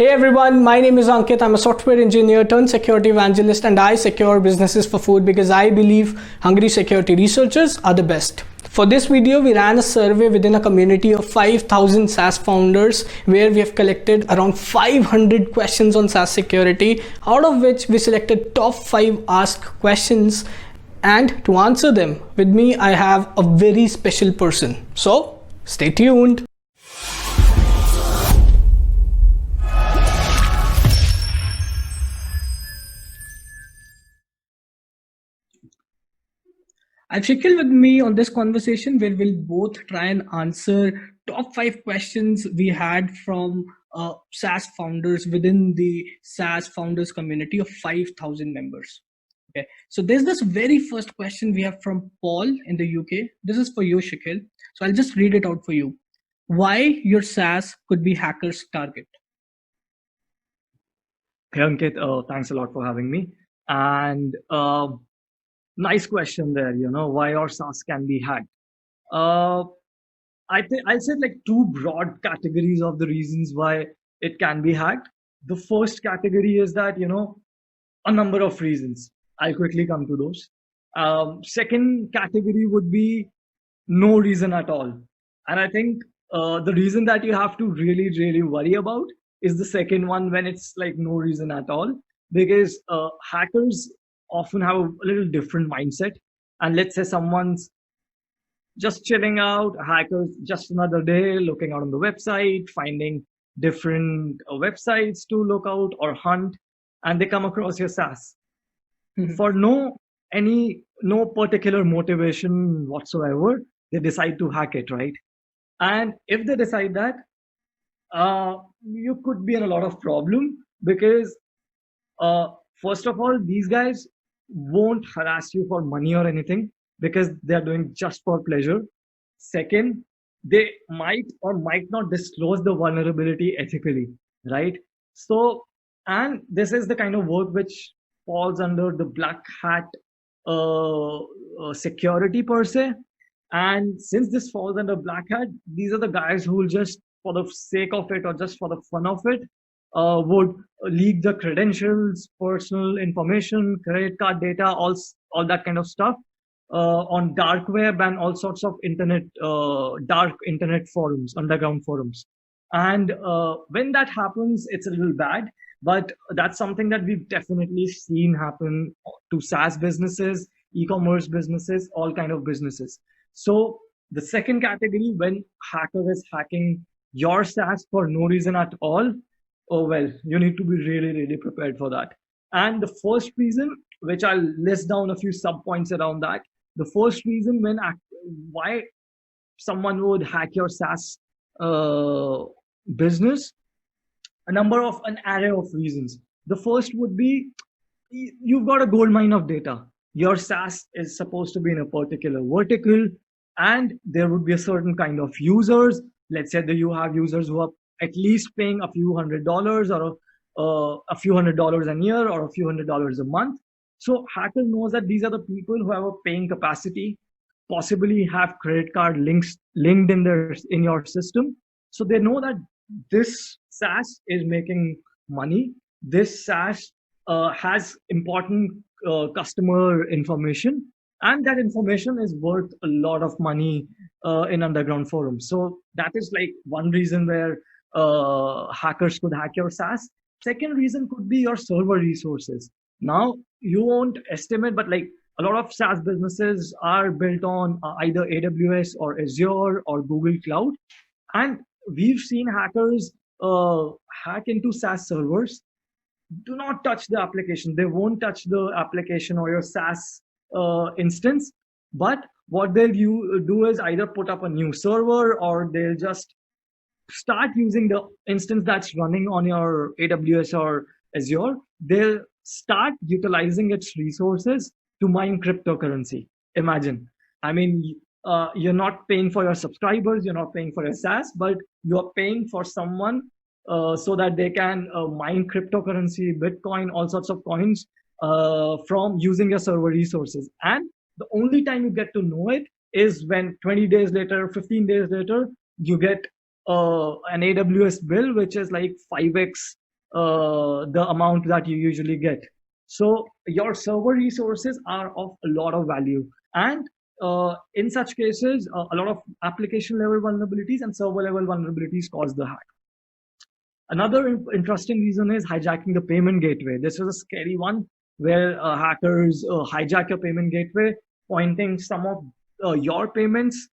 Hey everyone, my name is Ankit. I'm a software engineer turned security evangelist, and I secure businesses for food because I believe hungry security researchers are the best. For this video, we ran a survey within a community of 5,000 SaaS founders where we have collected around 500 questions on SaaS security, out of which we selected top 5 asked questions. And to answer them with me, I have a very special person. So stay tuned. I've Shakil with me on this conversation where we'll both try and answer top 5 questions we had from SaaS founders within the SaaS founders community of 5,000 members. Okay, so there's this very first question we have from Paul in the UK. This is for you, Shakil. So I'll just read it out for you. Why your SaaS could be hackers' target? Hey Ankit, thanks a lot for having me. And nice question there. Why your SaaS can be hacked. I'll say like two broad categories of the reasons why it can be hacked. The first category is that a number of reasons. I'll quickly come to those. Second category would be no reason at all. And I think the reason that you have to really worry about is the second one, when it's like no reason at all, because hackers often have a little different mindset. And let's say someone's just chilling out, hackers just another day looking out on the website, finding different websites to look out or hunt, and they come across your SaaS for no particular motivation whatsoever. They decide to hack it, right? And if they decide that, you could be in a lot of problem, because first of all, these guys won't harass you for money or anything, because they're doing just for pleasure. Second, they might or might not disclose the vulnerability ethically, right? So, and this is the kind of work which falls under the black hat security per se. And since this falls under black hat, these are the guys who will just, for the sake of it or just for the fun of it, would leak the credentials, personal information, credit card data, all that kind of stuff on dark web and all sorts of dark internet forums, underground forums. And when that happens, it's a little bad, but that's something that we've definitely seen happen to SaaS businesses, e-commerce businesses, all kind of businesses. So the second category, when hacker is hacking your SaaS for no reason at all, oh well, you need to be really prepared for that. And the first reason, which I'll list down a few sub points around that, the first reason why someone would hack your SaaS business, an array of reasons. The first would be, you've got a gold mine of data. Your SaaS is supposed to be in a particular vertical, and there would be a certain kind of users. Let's say that you have users who are at least paying a few $100s or a few $100s a year or a few $100s a month. So hacker knows that these are the people who have a paying capacity, possibly have credit card links linked in your system. So they know that this SaaS is making money. This SaaS has important customer information, and that information is worth a lot of money in underground forums. So that is like one reason where hackers could hack your SaaS. Second reason could be your server resources. Now, you won't estimate, but like a lot of SaaS businesses are built on either AWS or Azure or Google Cloud. And we've seen hackers hack into SaaS servers. Do not touch the application. They won't touch the application or your SaaS instance. But what they'll do is either put up a new server, or they'll just start using the instance that's running on your AWS or Azure. They'll start utilizing its resources to mine cryptocurrency. Imagine, I mean, you're not paying for your subscribers, you're not paying for your SaaS, but you're paying for someone so that they can mine cryptocurrency, Bitcoin, all sorts of coins from using your server resources. And the only time you get to know it is when 20 days later, 15 days later, you get an AWS bill, which is like 5x the amount that you usually get. So your server resources are of a lot of value, and in such cases, a lot of application level vulnerabilities and server level vulnerabilities cause the hack. Another interesting reason is hijacking the payment gateway. This is a scary one where hackers hijack your payment gateway, pointing some of your payments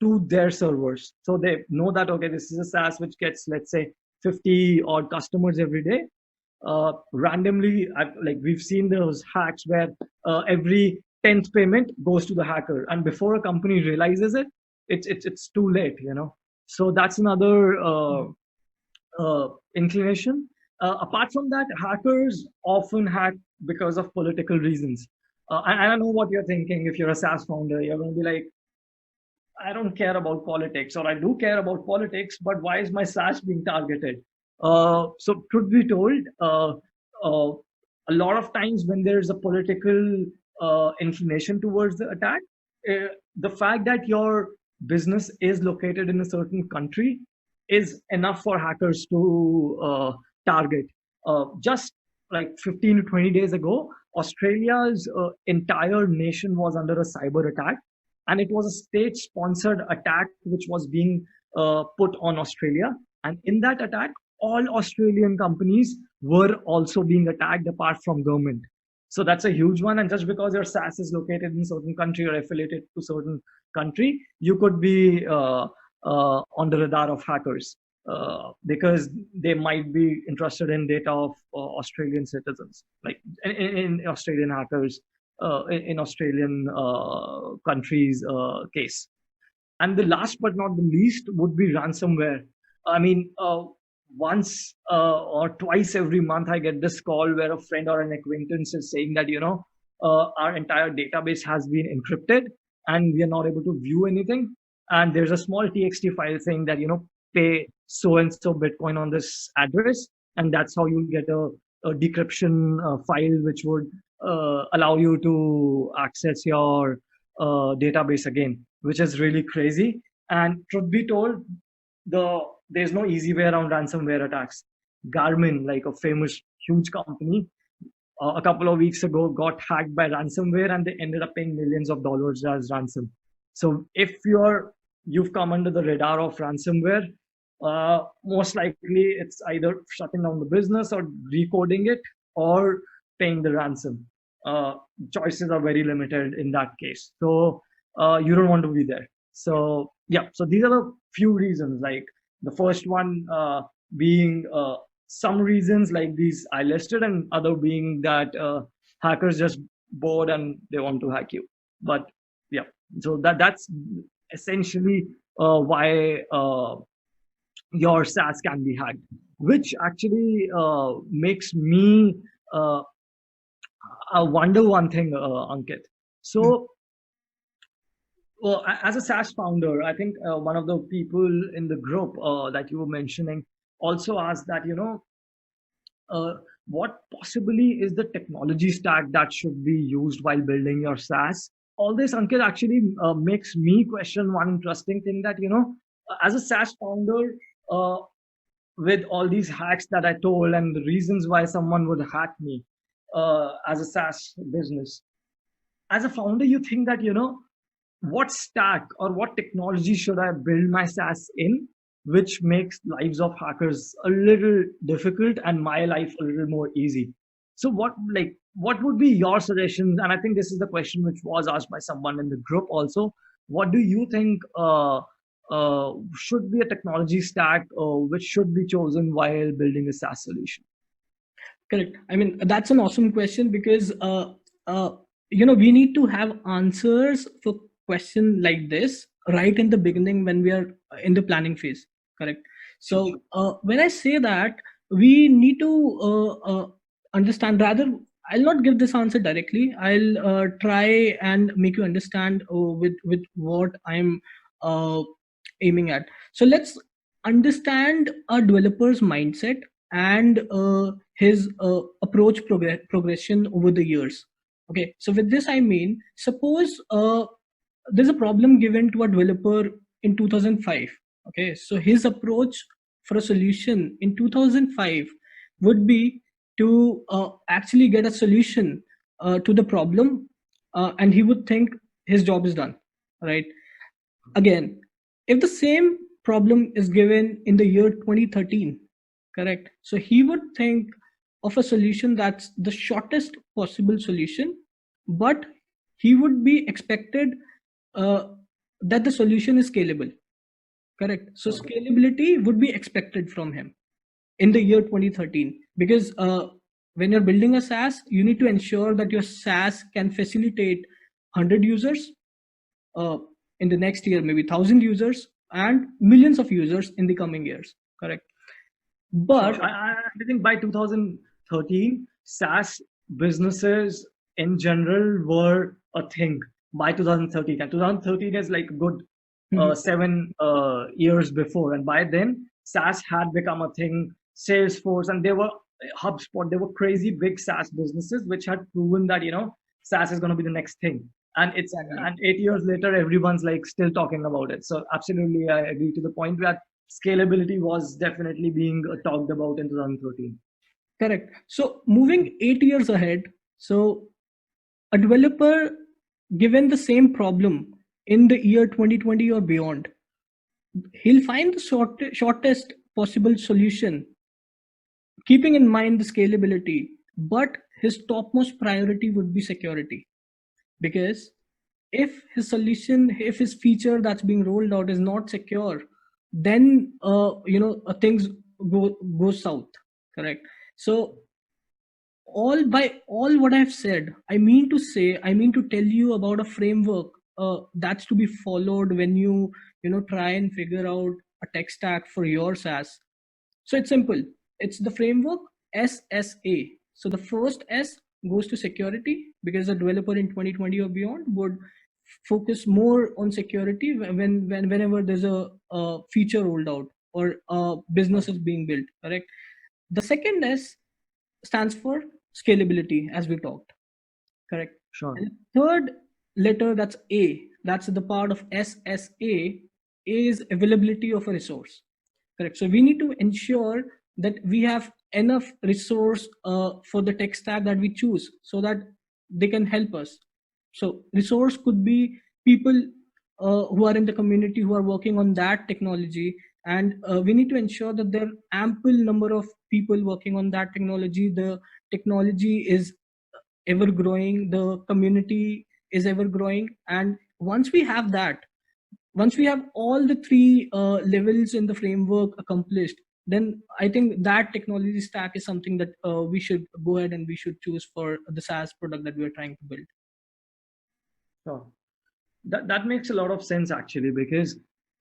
to their servers. So they know that, okay, this is a SaaS which gets, let's say, 50 odd customers every day. Randomly, like we've seen those hacks where every 10th payment goes to the hacker, and before a company realizes it, it's too late, you know. So that's another inclination. Apart from that, hackers often hack because of political reasons. And I know what you're thinking. If you're a SaaS founder, you're going to be like, I don't care about politics, or I do care about politics, but why is my SaaS being targeted? So, truth be told, a lot of times when there's a political inclination towards the attack, the fact that your business is located in a certain country is enough for hackers to target. Just like 15 to 20 days ago, Australia's entire nation was under a cyber attack, and it was a state-sponsored attack which was being put on Australia. And in that attack, all Australian companies were also being attacked apart from government. So that's a huge one. And just because your SaaS is located in a certain country or affiliated to certain country, you could be on the radar of hackers because they might be interested in data of Australian citizens, like in Australian hackers, in Australian countries case. And the last but not the least would be ransomware. I mean, once or twice every month, I get this call where a friend or an acquaintance is saying that, you know, our entire database has been encrypted and we are not able to view anything. And there's a small TXT file saying that, you know, pay so and so Bitcoin on this address. And that's how you get a decryption file, which would allow you to access your database again, which is really crazy. And truth be told, there's no easy way around ransomware attacks. Garmin, like a famous huge company, a couple of weeks ago got hacked by ransomware, and they ended up paying millions of dollars as ransom. So if you've come under the radar of ransomware, most likely it's either shutting down the business or recoding it or paying the ransom. Choices are very limited in that case. So you don't want to be there. So yeah, so these are the few reasons. Like the first one being some reasons like these I listed, and other being that hackers just bored and they want to hack you. But yeah, so that's essentially why your SaaS can be hacked, which actually makes me wonder one thing, Ankit. So, well, as a SaaS founder, I think one of the people in the group that you were mentioning also asked that, you know, what possibly is the technology stack that should be used while building your SaaS? All this, Ankit, actually makes me question one interesting thing that, you know, as a SaaS founder, with all these hacks that I told and the reasons why someone would hack me as a SaaS business, as a founder, you think that, you know, what stack or what technology should I build my SaaS in, which makes lives of hackers a little difficult and my life a little more easy? So what would be your suggestions? And I think this is the question which was asked by someone in the group also. What do you think should be a technology stack which should be chosen while building a SaaS solution? Correct. I mean, that's an awesome question because, you know, we need to have answers for question like this right in the beginning when we are in the planning phase. Correct. So when I say that, we need to understand, rather, I'll not give this answer directly. I'll try and make you understand with what I'm aiming at. So let's understand a developer's mindset and his approach progression over the years. Okay, so with this I mean, suppose there's a problem given to a developer in 2005. Okay, so his approach for a solution in 2005 would be to actually get a solution to the problem, and he would think his job is done, right? Again, if the same problem is given in the year 2013, correct, so he would think of a solution that's the shortest possible solution, but he would be expected uh, that the solution is scalable, correct, so Okay. scalability would be expected from him in the year 2013, because when you're building a SaaS, you need to ensure that your SaaS can facilitate 100 users, uh, in the next year maybe 1,000 users, and millions of users in the coming years, correct. Sure. But I think by 2013, SaaS businesses in general were a thing by 2013. And 2013 is like a good Mhm. 7 years before. And by then, SaaS had become a thing. Salesforce, and they were HubSpot. They were crazy big SaaS businesses which had proven that, SaaS is going to be the next thing. Exactly. And 8 years later, everyone's like still talking about it. So absolutely, I agree to the point that scalability was definitely being talked about in 2013. Correct. So moving 8 years ahead, so a developer given the same problem in the year 2020 or beyond, he'll find the shortest possible solution, keeping in mind the scalability, but his topmost priority would be security. Because if his solution, if his feature that's being rolled out is not secure, then things go south, correct. So all what I've said, I mean to tell you about a framework that's to be followed when you try and figure out a tech stack for your SaaS. So it's simple. It's the framework SSA. So the first S goes to security, because a developer in 2020 or beyond would focus more on security whenever there's a feature rolled out or a Sure. business is being built. Correct. The second S stands for scalability, as we talked. Correct. Sure. And the third letter, that's A. That's the part of SSA, is availability of a resource. Correct. So we need to ensure that we have enough resource for the tech stack that we choose, so that they can help us. So resource could be people who are in the community who are working on that technology, and we need to ensure that there are ample number of people working on that technology. The technology is ever growing, the community is ever growing, and once we have all the three levels in the framework accomplished, then I think that technology stack is something that we should go ahead and we should choose for the SaaS product that we are trying to build. Sure. That makes a lot of sense actually, because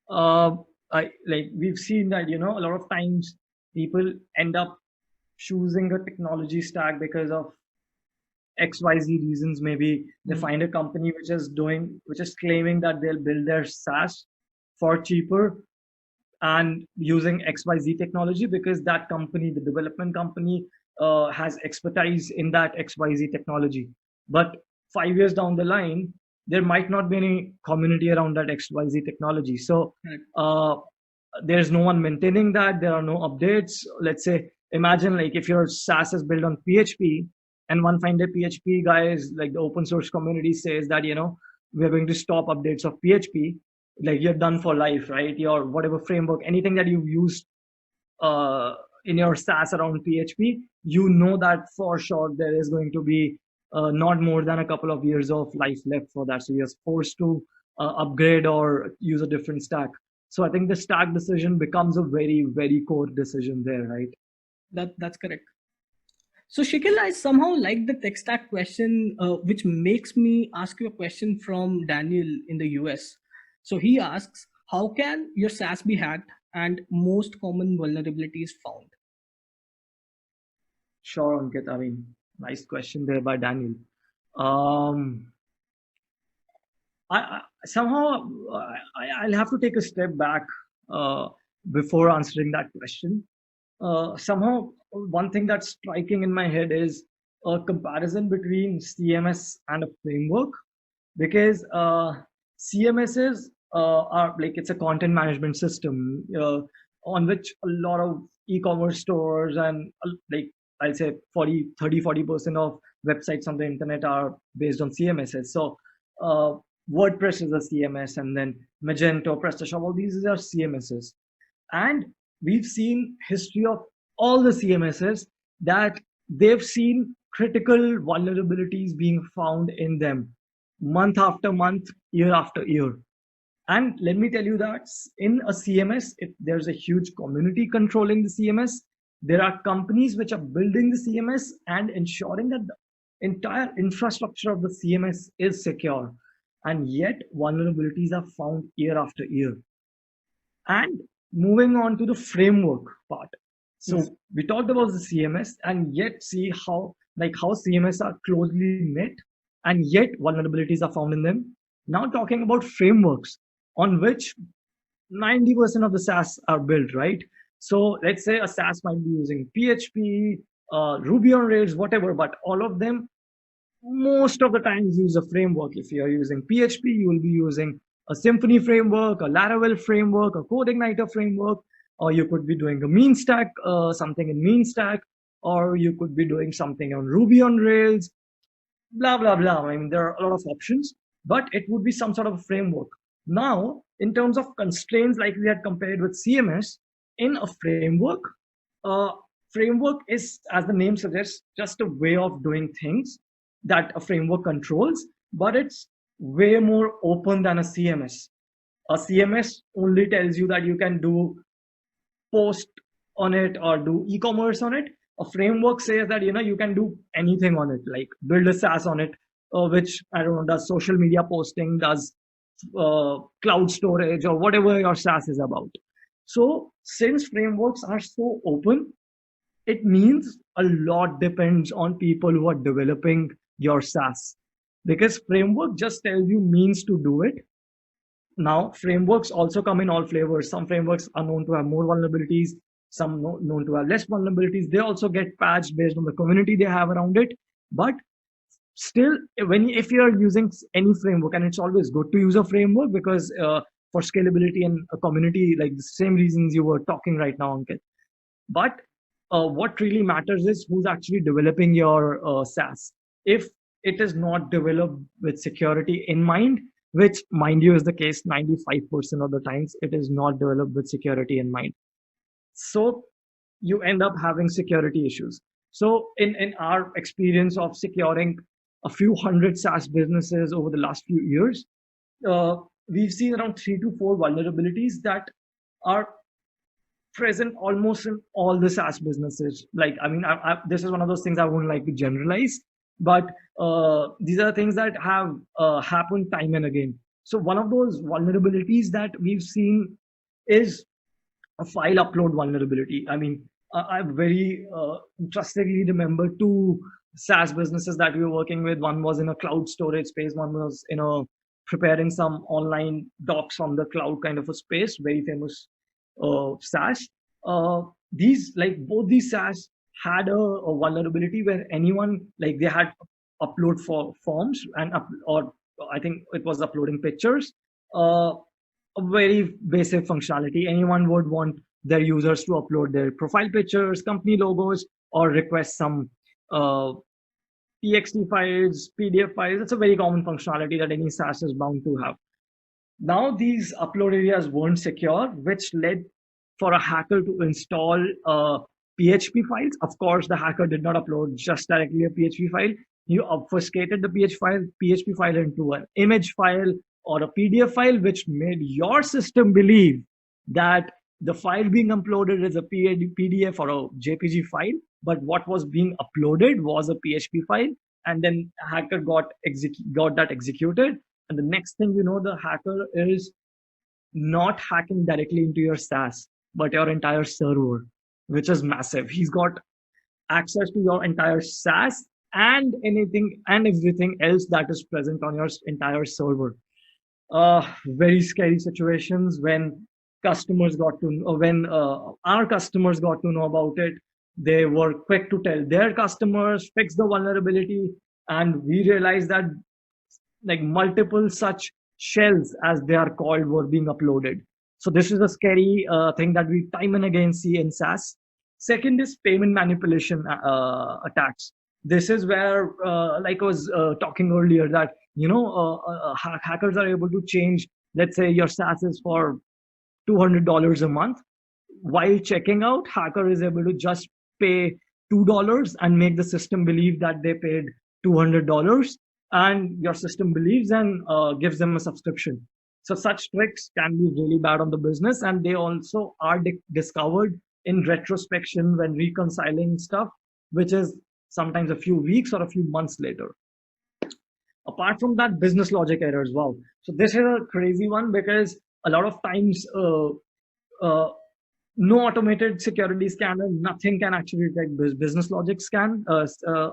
uh, I like we've seen that a lot of times people end up choosing a technology stack because of XYZ reasons. Maybe they Mhm. find a company which is claiming that they'll build their SaaS for cheaper and using XYZ technology, because that company, the development company, has expertise in that XYZ technology. But 5 years down the line, there might not be any community around that XYZ technology. So Correct. uh, there's no one maintaining that. There are no updates. Let's say, imagine like if your SaaS is built on PHP, and one fine day PHP guys, like the open source community, says that we're going to stop updates of PHP, like you're done for life, right? Your whatever framework, anything that you've used uh, in your SaaS around PHP, that for sure there is going to be not more than a couple of years of life left for that. So you're forced to upgrade or use a different stack. So I think the stack decision becomes a very, very core decision there, right? That's correct. So Shikil, I somehow like the tech stack question, which makes me ask you a question from Daniel in the US. So he asks, how can your SaaS be hacked and most common vulnerabilities found? Sure, Ankit. I mean, nice question there by Daniel. Um, I somehow I'll have to take a step back uh, before answering that question. Somehow, one thing that's striking in my head is a comparison between CMS and a framework, because CMSs are like, it's a content management system on which a lot of e-commerce stores, and like I'll say 40% of websites on the internet are based on CMSs. So uh, WordPress is a CMS, and then Magento, PrestaShop, all these are CMSs. And we've seen history of all the CMSs that they've seen critical vulnerabilities being found in them month after month, year after year. And let me tell you that in a CMS, if there's a huge community controlling the CMS, there are companies which are building the CMS and ensuring that the entire infrastructure of the CMS is secure. And yet vulnerabilities are found year after year. And moving on to the framework part. So Yes. we talked about the CMS, and yet see how CMS are closely knit, and yet vulnerabilities are found in them. Now talking about frameworks on which 90% of the SaaS are built, right? So let's say a SaaS might be using PHP, Ruby on Rails, whatever, but all of them most of the times use a framework. If you're using PHP, you will be using a Symfony framework, a Laravel framework, a CodeIgniter framework, or you could be doing a mean stack, something in mean stack, or you could be doing something on Ruby on Rails, blah, blah, blah. I mean, there are a lot of options, but it would be some sort of framework. Now, in terms of constraints, like we had compared with CMS, in a framework, uh, framework is, as the name suggests, just a way of doing things that a framework controls, but it's way more open than a CMS. A CMS only tells you that you can do post on it or do e-commerce on it. A framework says that you can do anything on it, like build a SaaS on it, which I don't know does social media posting, does cloud storage, or whatever your SaaS is about. So since frameworks are so open, it means a lot depends on people who are developing your SaaS, because framework just tells you means to do it. Now, frameworks also come in all flavors. Some frameworks are known to have more vulnerabilities, some known to have less vulnerabilities. They also get patched based on the community they have around it. But still, if you are using any framework, and it's always good to use a framework, because for scalability and a community, like the same reasons you were talking right now, Ankit. But what really matters is who's actually developing your SaaS. If it is not developed with security in mind, which, mind you, is the case 95% of the times, it is not developed with security in mind. So you end up having security issues. So in our experience of securing a few hundred SaaS businesses over the last few years, we've seen around 3 to 4 vulnerabilities that are present almost in all the SaaS businesses. Like, I mean, this is one of those things I wouldn't like to generalize, but these are things that have happened time and again. So one of those vulnerabilities that we've seen is a file upload vulnerability. I mean, I very interestingly remember 2 SaaS businesses that we were working with. One was in a cloud storage space. One was in a preparing some online docs from the cloud kind of a space, very famous SaaS. These, like, both these SaaS had a vulnerability where anyone, like, they had upload for forms and or I think it was uploading pictures. A very basic functionality. Anyone would want their users to upload their profile pictures, company logos, or request some txt files, pdf files. It's a very common functionality that any SaaS is bound to have. Now these upload areas weren't secure, which led for a hacker to install PHP files. Of course, the hacker did not upload just directly a PHP file. You obfuscated the PHP file into an image file or a PDF file, which made your system believe that the file being uploaded is a PDF or a JPG file, but what was being uploaded was a PHP file, and then hacker got that executed. And the next thing you know, the hacker is not hacking directly into your SaaS, but your entire server, which is massive. He's got access to your entire SaaS and anything and everything else that is present on your entire server. Very scary situations when our customers got to know about it. They were quick to tell their customers, fix the vulnerability, and we realized that, like, multiple such shells, as they are called, were being uploaded. So this is a scary thing that we time and again see in SaaS. Second is payment manipulation attacks. This is where, like I was talking earlier, that hackers are able to change. Let's say your SaaS is for $200 a month. While checking out, hacker is able to just pay $2 and make the system believe that they paid $200, and your system believes and gives them a subscription. So such tricks can be really bad on the business, and they also are discovered in retrospection when reconciling stuff, which is sometimes a few weeks or a few months later. Apart from that, business logic errors. Wow. So this is a crazy one, because a lot of times no automated security scanner, nothing can actually detect business logic scan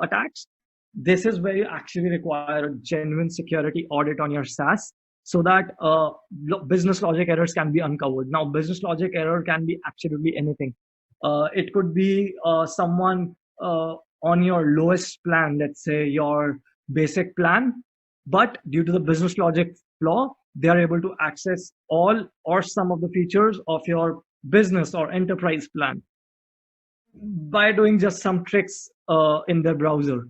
attacks. This is where you actually require a genuine security audit on your SaaS, so that business logic errors can be uncovered. Now, business logic error can be absolutely anything. It could be someone on your lowest plan, let's say your basic plan, but due to the business logic flaw, they are able to access all or some of the features of your business or enterprise plan by doing just some tricks in their browser.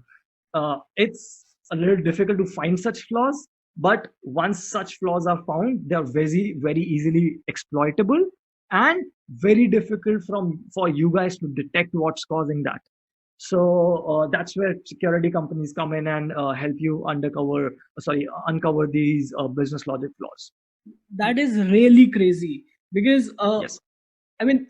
It's a little difficult to find such flaws, but once such flaws are found, they are very, very easily exploitable and very difficult for you guys to detect what's causing that. So that's where security companies come in and help you uncover these business logic flaws. That is really crazy, because Yes. I mean,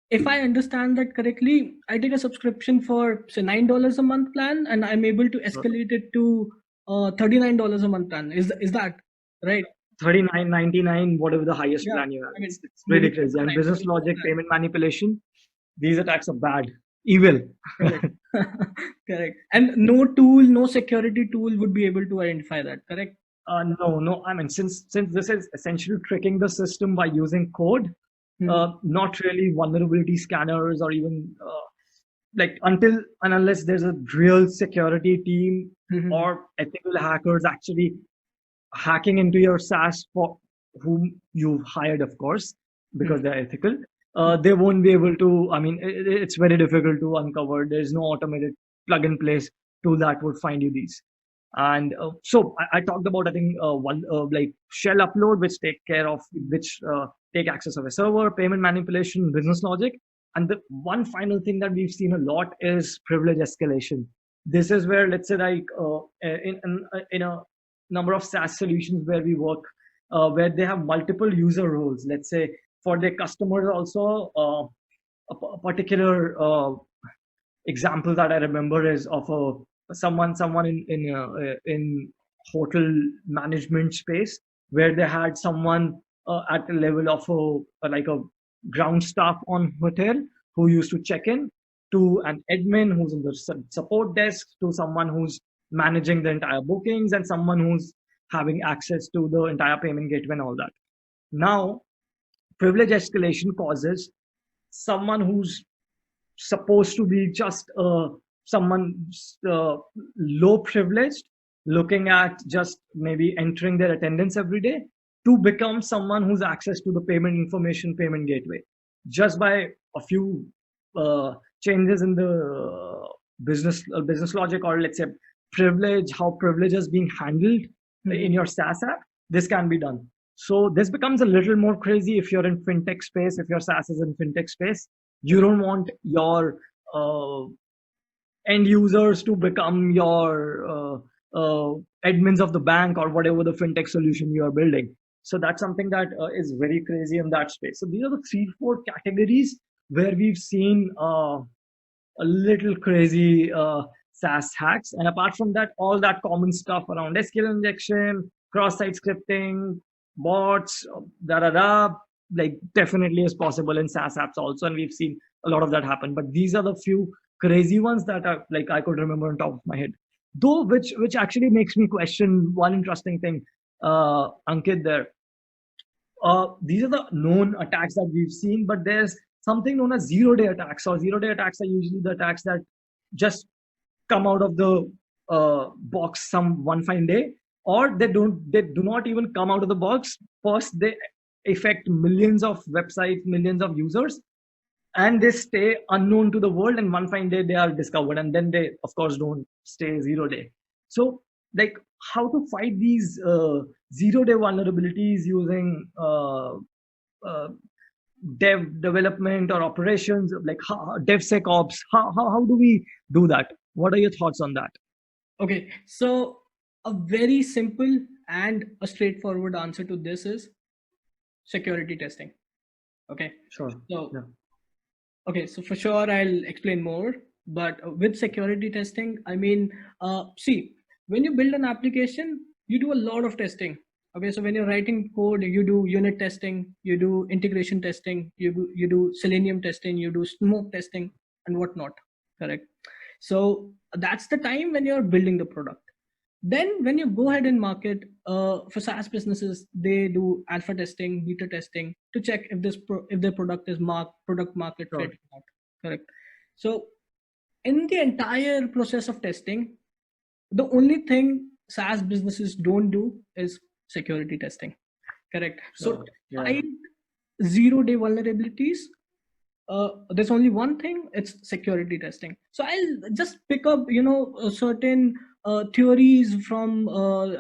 if I understand that correctly, I take a subscription for say $9 a month plan, and I'm able to escalate it to $39 a month plan. Is that right? $39.99, whatever the highest plan you have. I mean, It's really crazy. And business logic, payment manipulation, these attacks are bad, evil. Correct. Correct. And no tool, no security tool would be able to identify that. Correct. No. I mean, since this is essentially tricking the system by using code, not really vulnerability scanners, or even like until and unless there's a real security team or ethical hackers actually hacking into your SaaS, for whom you've hired, of course, because they're ethical, they won't be able to. I mean, it's very difficult to uncover. There's no automated plug and place tool that would find you these. And so I talked about, I think, one like shell upload, which take access of a server, payment manipulation, business logic. And the one final thing that we've seen a lot is privilege escalation. This is where, let's say, like in a number of SaaS solutions where we work, where they have multiple user roles. Let's say for their customers also, a particular example that I remember is of someone in hotel management space, where they had someone at the level of a ground staff on hotel who used to check in, to an admin who's in the support desk, to someone who's managing the entire bookings, and someone who's having access to the entire payment gateway and all that. Now, privilege escalation causes someone who's supposed to be just someone low privileged, looking at just maybe entering their attendance every day, to become someone who's access to the payment information, payment gateway, just by a few changes in the business logic, or let's say privilege, how privilege is being handled in your SaaS app. This can be done. So this becomes a little more crazy if you're in fintech space. If your SaaS is in fintech space, you don't want your end users to become your admins of the bank or whatever the fintech solution you are building. So that's something that is very crazy in that space. So these are the 3-4 categories where we've seen a little crazy SaaS hacks. And apart from that, all that common stuff around SQL injection, cross-site scripting, bots, like definitely is possible in SaaS apps also. And we've seen a lot of that happen. But these are the few crazy ones that are like I could remember on top of my head. Though, which actually makes me question one interesting thing, Ankit, there. These are the known attacks that we've seen, but there's something known as zero-day attacks. Or zero-day attacks are usually the attacks that just come out of the box some one fine day, or they do not even come out of the box. First, they affect millions of websites, millions of users, and they stay unknown to the world, and one fine day they are discovered, and then they of course don't stay 0 day. So like, how to fight these 0 day vulnerabilities using uh, development or operations, like DevSecOps, how do we do that? What are your thoughts on that? Okay, so a very simple and a straightforward answer to this is security testing. Okay, Sure. so Yeah. okay, so for sure I'll explain more. But with security testing, I mean, see, when you build an application, you do a lot of testing. Okay, so when you're writing code, you do unit testing, you do integration testing, you do Selenium testing, you do smoke testing, and whatnot. Correct. So that's the time when you're building the product. Then when you go ahead and market, for SaaS businesses, they do alpha testing, beta testing to check if if their product is product market fit Sure. or not. Correct. So in the entire process of testing, the only thing SaaS businesses don't do is security testing. Correct. So Sure. to Yeah. find 0 day vulnerabilities, there's only one thing, it's security testing. So I'll just pick up, certain theories from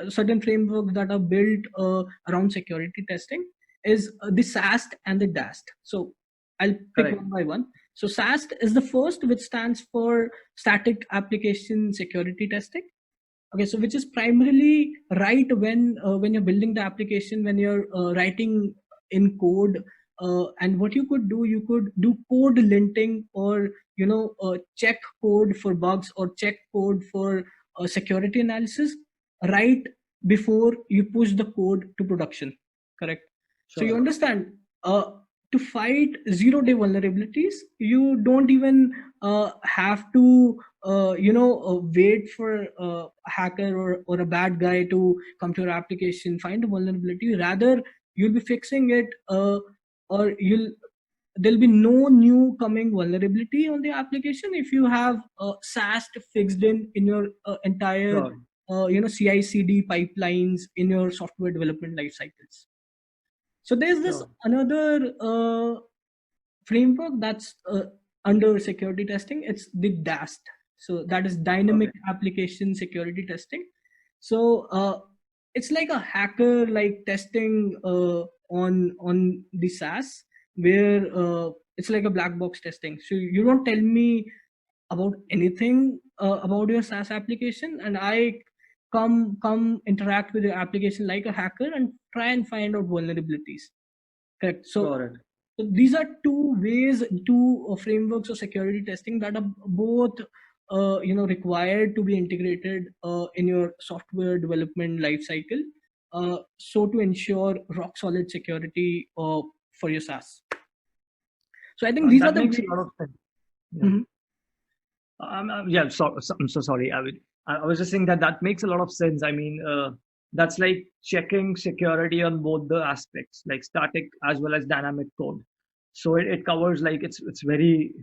certain frameworks that are built around security testing, is the SAST and the DAST. So I'll pick Correct. one by one. So SAST is the first, which stands for static application security testing. Okay, so which is primarily right when you're building the application, when you're writing in code, and what you could do, you could do code linting, or check code for bugs, or check code for security analysis right before you push the code to production. Correct. So you Sure. understand, to fight 0 day vulnerabilities, you don't even have to wait for a hacker or a bad guy to come to your application, find a vulnerability. Rather, you'll be fixing it, or there'll be no new coming vulnerability on the application if you have SAST fixed in your entire Sure. CI/CD pipelines in your software development life cycles. So there's this Sure. another framework that's under security testing. It's the DAST. So that is dynamic Okay. application security testing. So it's like a hacker like testing on the SaaS, where it's like a black box testing. So you don't tell me about anything about your SaaS application, and I come interact with your application like a hacker and try and find out vulnerabilities. Correct. Got it. So these are two ways, two frameworks of security testing that are both required to be integrated in your software development lifecycle, so to ensure rock solid security for your SaaS. So I think these are That the makes a ways. lot of sense. Yeah. Mhm. Yeah, I'm so sorry. I was just saying that makes a lot of sense. I mean, that's like checking security on both the aspects, like static as well as dynamic code. So it covers, like, it's very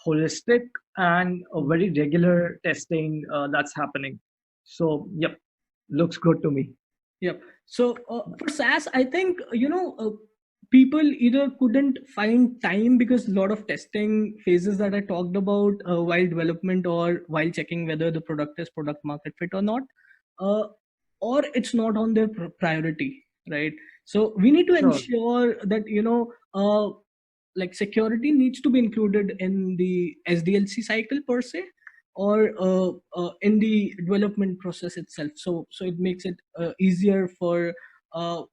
holistic and a very regular testing that's happening. So yep, looks good to me. Yep. So for SaaS, I think people either couldn't find time because a lot of testing phases that I talked about while development, or while checking whether the product is product market fit or not, uh, or it's not on their priority, right? So we need to Sure. ensure that like security needs to be included in the SDLC cycle per se, or in the development process itself. So it makes it easier for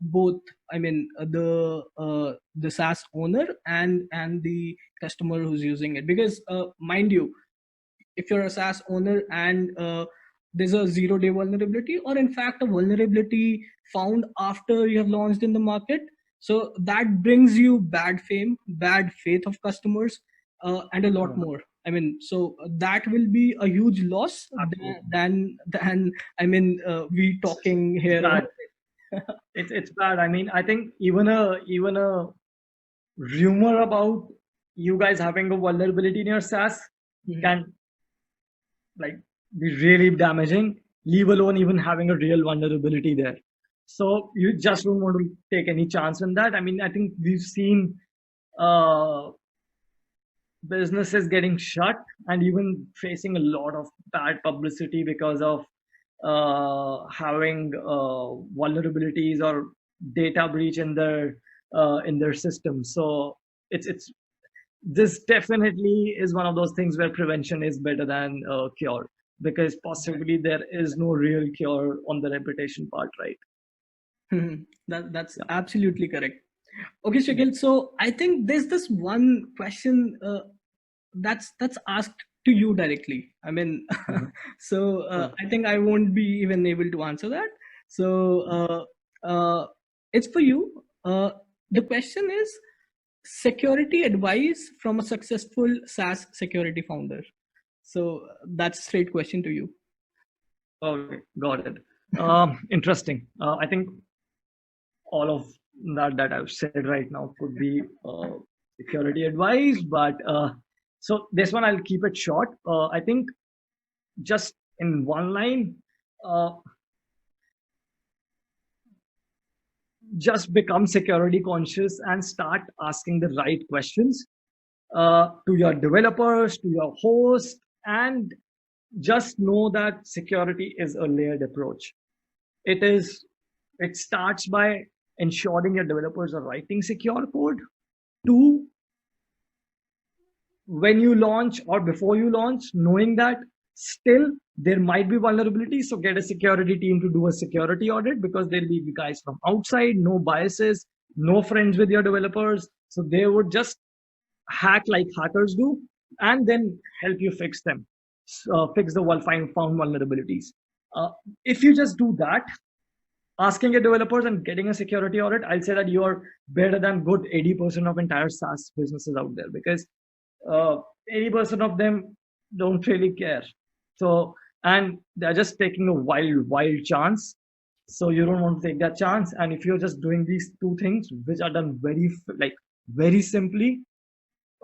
both. I mean, the SaaS owner and the customer who's using it. Because mind you, if you're a SaaS owner and there's a 0 day vulnerability, or in fact a vulnerability found after you have launched in the market, so that brings you bad fame, bad faith of customers, and a lot Sure. more. I mean, so that will be a huge loss Absolutely. than I mean, we talking It's here bad. about it. It's bad. I mean, I think even a rumor about you guys having a vulnerability in your SaaS Mhm. can, like, be really damaging, leave alone even having a real vulnerability there. So you just don't want to take any chance on that. I mean, I think we've seen uh, businesses getting shut and even facing a lot of bad publicity because of having vulnerabilities or data breach in their system. So it's this definitely is one of those things where prevention is better than cure, because possibly there is no real cure on the reputation part, right? That's absolutely correct. Okay, Shakil. So I think there's this one question that's asked to you directly. I mean, so I think I won't be even able to answer that. So it's for you. The question is security advice from a successful SaaS security founder. So that's a straight question to you. Okay, got it. Interesting. I think all of that I've said right now could be security advice, but so this one I'll keep it short. I think just in one line, uh, just become security conscious and start asking the right questions to your developers, to your host, and just know that security is a layered approach. It starts by ensuring your developers are writing secure code. Two, when you launch or before you launch, knowing that still there might be vulnerabilities, so get a security team to do a security audit, because there'll be guys from outside, no biases, no friends with your developers, so they would just hack like hackers do, and then help you fix them, fix the found vulnerabilities. If you just do that, asking your developers and getting a security audit, I'll say that you're better than good 80% of entire SaaS businesses out there, because 80% of them don't really care. So, and they're just taking a wild chance. So you don't want to take that chance. And if you're just doing these two things, which are done very simply,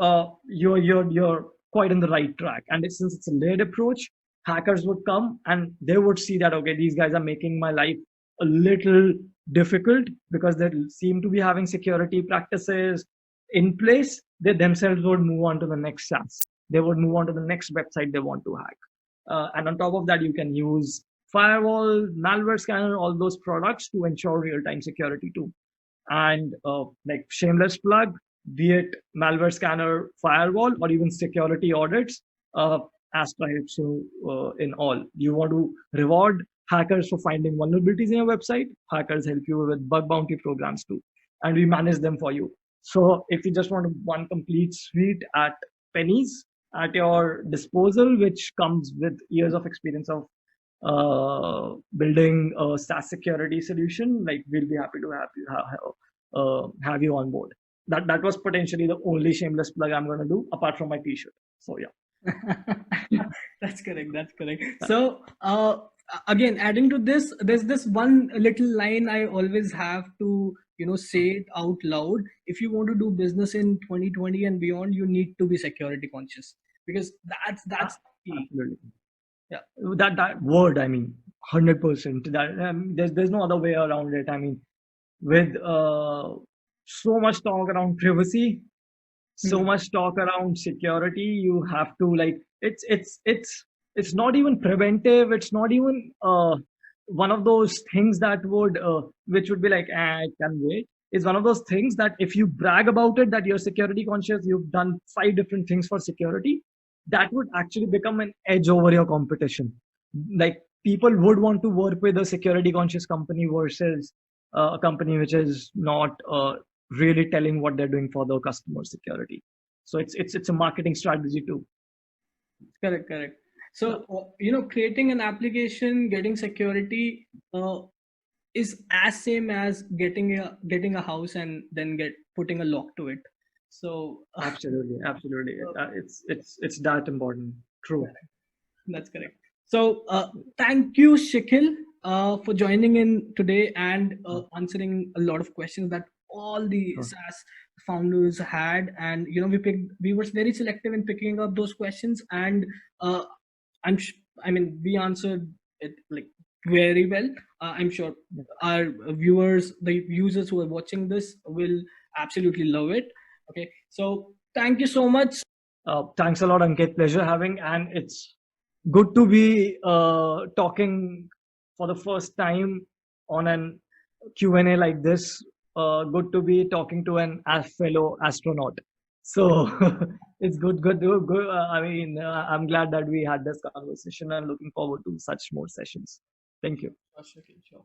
you're quite on the right track. And since it's a layered approach, hackers would come and they would see that, okay, these guys are making my life a little difficult because they seem to be having security practices in place. They themselves would move on to the next SaaS. They would move on to the next website they want to hack. And on top of that, you can use firewall, malware scanner, all those products to ensure real-time security too. And like shameless plug, be it malware scanner, firewall, or even security audits, Astra helps you in all. You want to reward hackers for finding vulnerabilities in your website, hackers help you with bug bounty programs too, and we manage them for you. So if you just want one complete suite at pennies at your disposal, which comes with years of experience of building a SaaS security solution, like we'll be happy to have you on board. That was potentially the only shameless plug I'm going to do apart from my t-shirt. So yeah. That's correct. That's correct. So again, adding to this, there's this one little line I always have to say it out loud. If you want to do business in 2020 and beyond, you need to be security conscious, because that's key. Absolutely. Yeah, that word, I mean, 100%. That there's no other way around it. I mean, with so much talk around privacy, so much talk around security, you have to, like, it's not even preventive. It's not even one of those things that would which would be like, I can wait. It's one of those things that if you brag about it, that you're security conscious, you've done 5 different things for security, that would actually become an edge over your competition. Like, people would want to work with a security conscious company versus a company which is not really telling what they're doing for the customer security. So it's a marketing strategy too. Correct. So creating an application, getting security is as same as getting a house and then putting a lock to it. So absolutely. It's that important. True. That's correct. So thank you, Shakil, for joining in today and answering a lot of questions that all the SaaS founders had. And we were very selective in picking up those questions, and we answered it like very well. I'm sure our viewers, the users who are watching this, will absolutely love it. Okay, so thank you so much. Thanks a lot, Ankit. Pleasure having, and it's good to be talking for the first time on an Q&A like this. Good to be talking to an fellow astronaut. So it's good. I mean, I'm glad that we had this conversation and looking forward to such more sessions. Thank you. Sure.